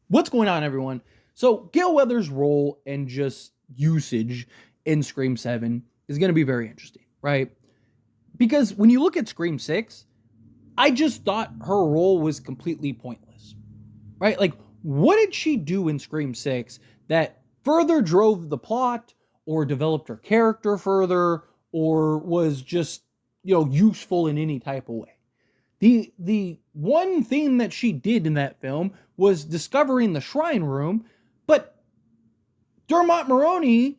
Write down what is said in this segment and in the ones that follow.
What's going on, everyone? So, Gale Weathers' role and just usage in Scream 7 is going to be very interesting, right? Because when you look at Scream 6, I just thought her role was completely pointless, right? Like, what did she do in Scream 6 that further drove the plot or developed her character further or was just, useful in any type of way? The one thing that she did in that film was discovering the shrine room, but Dermot Mulroney,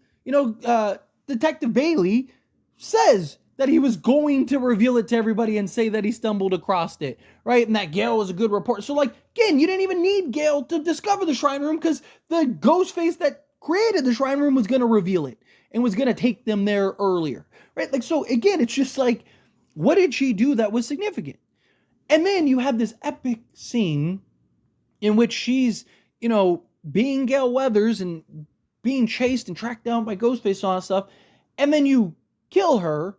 Detective Bailey, says that he was going to reveal it to everybody and say that he stumbled across it, right? And that Gale was a good reporter. So, like, again, you didn't even need Gale to discover the shrine room because the Ghostface that created the shrine room was going to reveal it and was going to take them there earlier, right? Like, so again, it's just like, what did she do that was significant? And then you have this epic scene in which she's, being Gale Weathers and being chased and tracked down by Ghostface and all that stuff. And then you kill her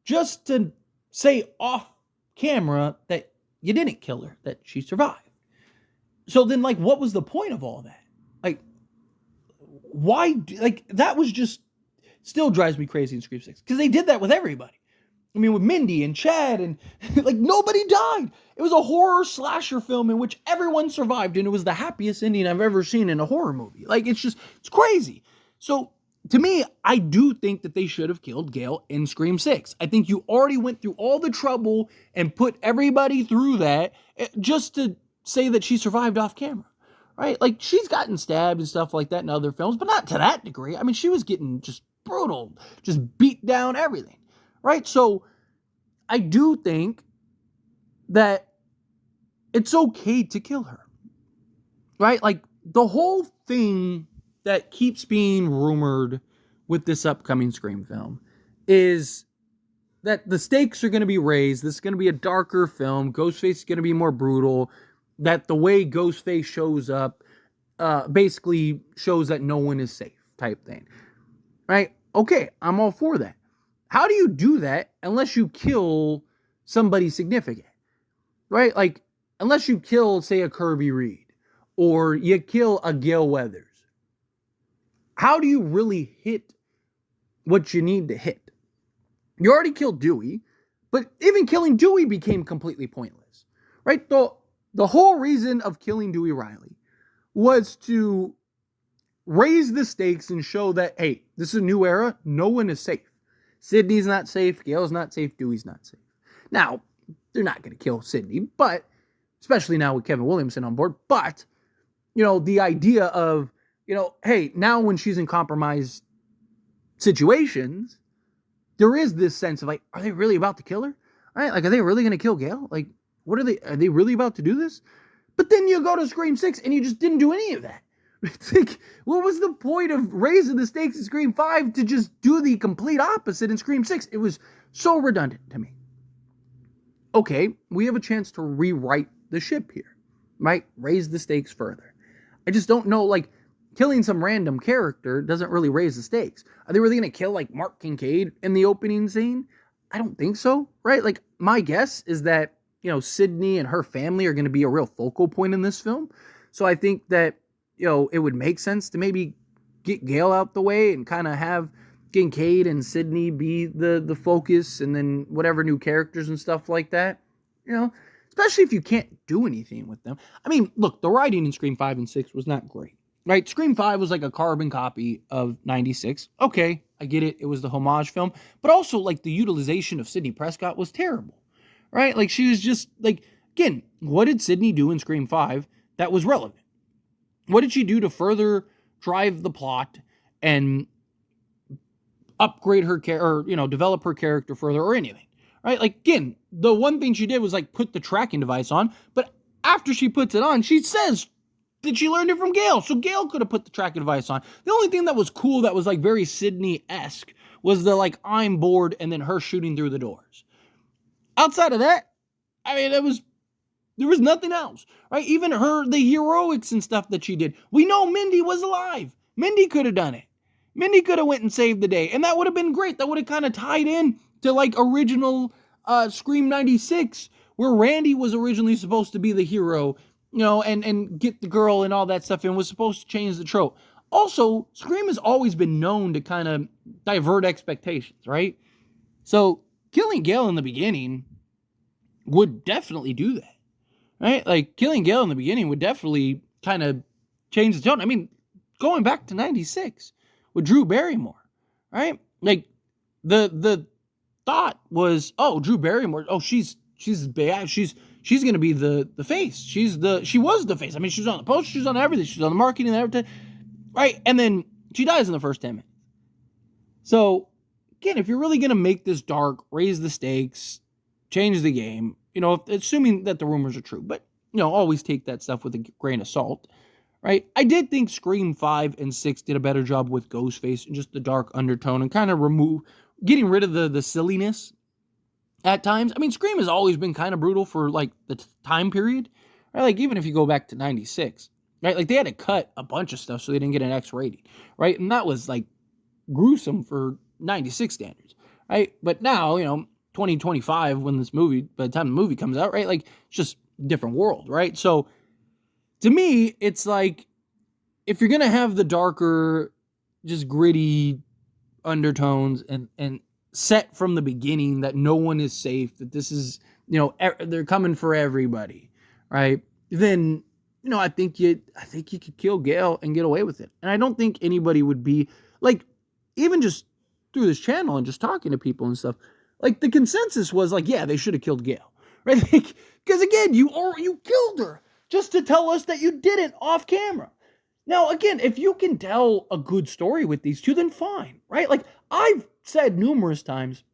just to say off camera that you didn't kill her, that she survived. So then, like, what was the point of all that? Like, why? Like, that was just still drives me crazy in Scream 6 because they did that with everybody. I mean, with Mindy and Chad, and like nobody died. It was a horror slasher film in which everyone survived, and it was the happiest ending I've ever seen in a horror movie. Like, it's crazy. So, to me, I do think that they should have killed Gale in Scream 6. I think you already went through all the trouble and put everybody through that just to say that she survived off camera, right? Like, she's gotten stabbed and stuff like that in other films, but not to that degree. I mean, she was getting just brutal, just beat down everything. Right? So I do think that it's okay to kill her. Right? Like, the whole thing that keeps being rumored with this upcoming Scream film is that the stakes are going to be raised. This is going to be a darker film. Ghostface is going to be more brutal. That the way Ghostface shows up basically shows that no one is safe type thing. Right? Okay, I'm all for that. How do you do that unless you kill somebody significant, right? Like, unless you kill, say, a Kirby Reed or you kill a Gale Weathers. How do you really hit what you need to hit? You already killed Dewey, but even killing Dewey became completely pointless, right? The whole reason of killing Dewey Riley was to raise the stakes and show that, hey, this is a new era. No one is safe. Sydney's not safe. Gale's not safe. Dewey's not safe. Now, they're not going to kill Sydney, but especially now with Kevin Williamson on board. But, the idea of, hey, now when she's in compromised situations, there is this sense of like, are they really about to kill her? All right, like, are they really going to kill Gale? Like, are they really about to do this? But then you go to Scream 6 and you just didn't do any of that. It's like, what was the point of raising the stakes in Scream 5 to just do the complete opposite in Scream 6? It was so redundant to me. Okay, we have a chance to rewrite the ship here, right? Raise the stakes further. I just don't know, like, killing some random character doesn't really raise the stakes. Are they really going to kill, like, Mark Kincaid in the opening scene? I don't think so, right? Like, my guess is that, Sydney and her family are going to be a real focal point in this film. So I think that, it would make sense to maybe get Gale out the way and kind of have Kincaid and Sydney be the focus, and then whatever new characters and stuff like that, especially if you can't do anything with them. I mean, look, the writing in Scream 5 and 6 was not great, right? Scream 5 was like a carbon copy of 96. Okay, I get it. It was the homage film, but also, like, the utilization of Sidney Prescott was terrible, right? Like, she was just, like, again, what did Sydney do in Scream 5 that was relevant? What did she do to further drive the plot and upgrade her or develop her character further or anything? Right? Like, again, the one thing she did was, like, put the tracking device on, but after she puts it on, she says that she learned it from Gale. So Gale could have put the tracking device on. The only thing that was cool that was, like, very Sydney-esque was the, like, I'm bored and then her shooting through the doors. Outside of that, I mean, there was nothing else, right? Even the heroics and stuff that she did. We know Mindy was alive. Mindy could have done it. Mindy could have went and saved the day, and that would have been great. That would have kind of tied in to, like, original Scream 96, where Randy was originally supposed to be the hero, and get the girl and all that stuff and was supposed to change the trope. Also, Scream has always been known to kind of divert expectations, right? So killing Gale in the beginning would definitely do that, right? Like killing Gale in the beginning would definitely kind of change the tone. I mean, going back to 96 with Drew Barrymore, right? Like the thought was, oh, Drew Barrymore, oh, she's bad. She's gonna be the face. She was the face. I mean, she was on the poster, she was on everything, she was on the marketing and everything. Right? And then she dies in the first 10 minutes. So, again, if you're really going to make this dark, raise the stakes, change the game, assuming that the rumors are true, but, always take that stuff with a grain of salt, right? I did think Scream 5 and 6 did a better job with Ghostface and just the dark undertone and kind of getting rid of the silliness at times. I mean, Scream has always been kind of brutal for, like, the time period, right? Like, even if you go back to 96. Right? Like, they had to cut a bunch of stuff so they didn't get an X rating, right? And that was, like, gruesome for 96 standards, right? But now, 2025, by the time the movie comes out, right? Like, it's just a different world, right? So, to me, it's like, if you're going to have the darker, just gritty undertones and set from the beginning that no one is safe, that this is, they're coming for everybody, right? Then I think you could kill Gale and get away with it. And I don't think anybody would be, like, even just through this channel and just talking to people and stuff, like, the consensus was, like, yeah, they should have killed Gale, right? Because, again, you killed her just to tell us that you didn't off camera. Now, again, if you can tell a good story with these two, then fine, right? Like, I've said numerous times,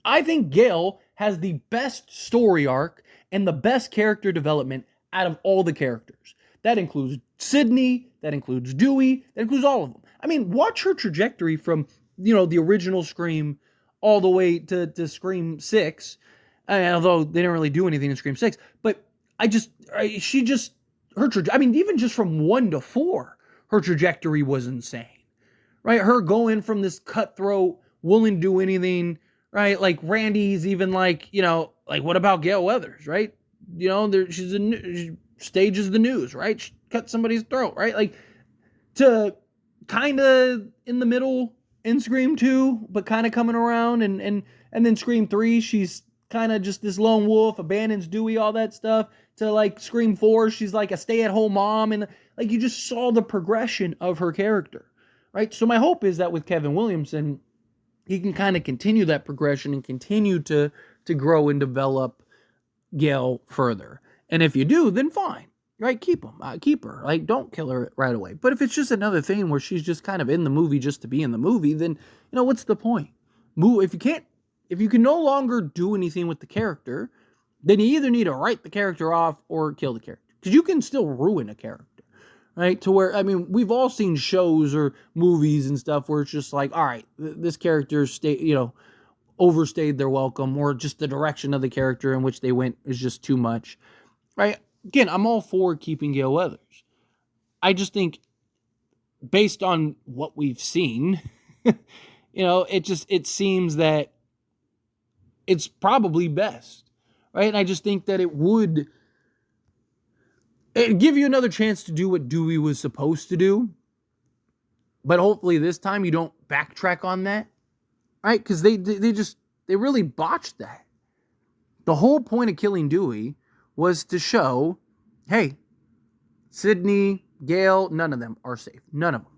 I think Gale has the best story arc and the best character development out of all the characters. That includes Sydney, that includes Dewey, that includes all of them. I mean, watch her trajectory from, the original Scream all the way to Scream 6, although they didn't really do anything in Scream 6, but even just from 1 to 4, her trajectory was insane, right? Her going from this cutthroat, willing to do anything, right? Like, Randy's even like, like, what about Gale Weathers, right? She stages the news, right? She cut somebody's throat, right? Like, to kind of in the middle in Scream 2, but kind of coming around, and then Scream 3, she's kind of just this lone wolf, abandons Dewey, all that stuff, to, like, Scream 4, she's like a stay-at-home mom, and, like, you just saw the progression of her character, right? So my hope is that with Kevin Williamson, he can kind of continue that progression and continue to grow and develop Gale further. And if you do, then fine, right? Keep her. Like, don't kill her right away. But if it's just another thing where she's just kind of in the movie just to be in the movie, then, what's the point? If you can no longer do anything with the character, then you either need to write the character off or kill the character. Because you can still ruin a character, right? To where, I mean, we've all seen shows or movies and stuff where it's just like, all right, this character overstayed their welcome, or just the direction of the character in which they went is just too much, right? Again, I'm all for keeping Gale Weathers. I just think, based on what we've seen, it seems that it's probably best, right? And I just think that it'd give you another chance to do what Dewey was supposed to do, but hopefully this time you don't backtrack on that, right? Because they really botched that. The whole point of killing Dewey was to show, hey, Sydney, Gale, none of them are safe. None of them.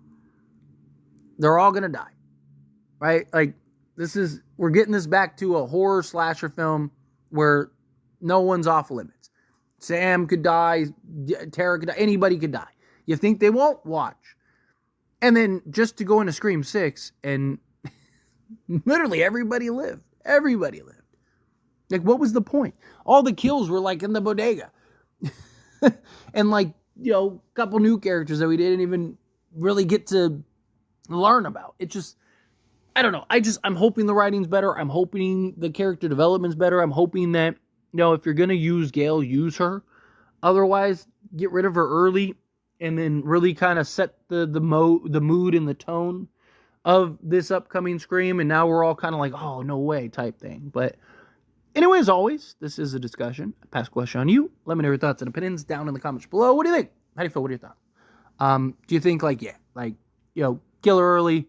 They're all going to die, right? Like, we're getting this back to a horror slasher film where no one's off limits. Sam could die, Tara could die, anybody could die. You think they won't? Watch. And then just to go into Scream 6 and literally everybody lived. Everybody lived. Like, what was the point? All the kills were, like, in the bodega. And, like, a couple new characters that we didn't even really get to learn about. It just, I don't know. I'm hoping the writing's better. I'm hoping the character development's better. I'm hoping that, if you're going to use Gale, use her. Otherwise, get rid of her early and then really kind of set the mood and the tone of this upcoming Scream. And now we're all kind of like, oh, no way type thing. But Anyway, as always, this is a discussion. I pass a question on you. Let me know your thoughts and opinions down in the comments below. What do you think? How do you feel? What are your thoughts? Do you think, kill her early,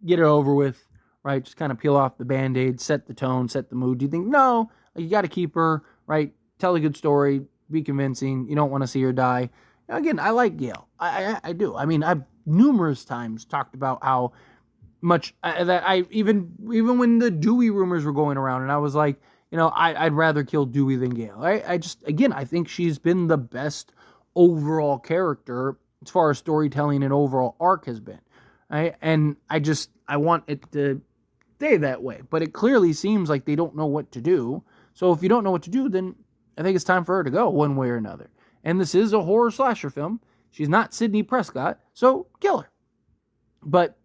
get it over with, right? Just kind of peel off the Band-Aid, set the tone, set the mood. Do you think, no, you got to keep her, right? Tell a good story, be convincing. You don't want to see her die. Again, I like Gale. I do. I mean, I've numerous times talked about how much that I even when the Dewey rumors were going around, and I was like, I'd rather kill Dewey than Gale. I think she's been the best overall character as far as storytelling and overall arc has been. Right? And I want it to stay that way. But it clearly seems like they don't know what to do. So if you don't know what to do, then I think it's time for her to go one way or another. And this is a horror slasher film. She's not Sidney Prescott, so kill her. But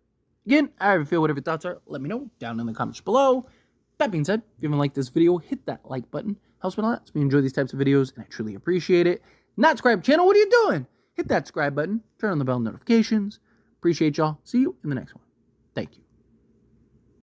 again, I feel whatever your thoughts are, let me know down in the comments below. That being said, if you haven't liked this video, hit that like button. Helps me a lot. So we enjoy these types of videos, and I truly appreciate it. Not subscribe to the channel, what are you doing? Hit that subscribe button, turn on the bell notifications. Appreciate y'all. See you in the next one. Thank you.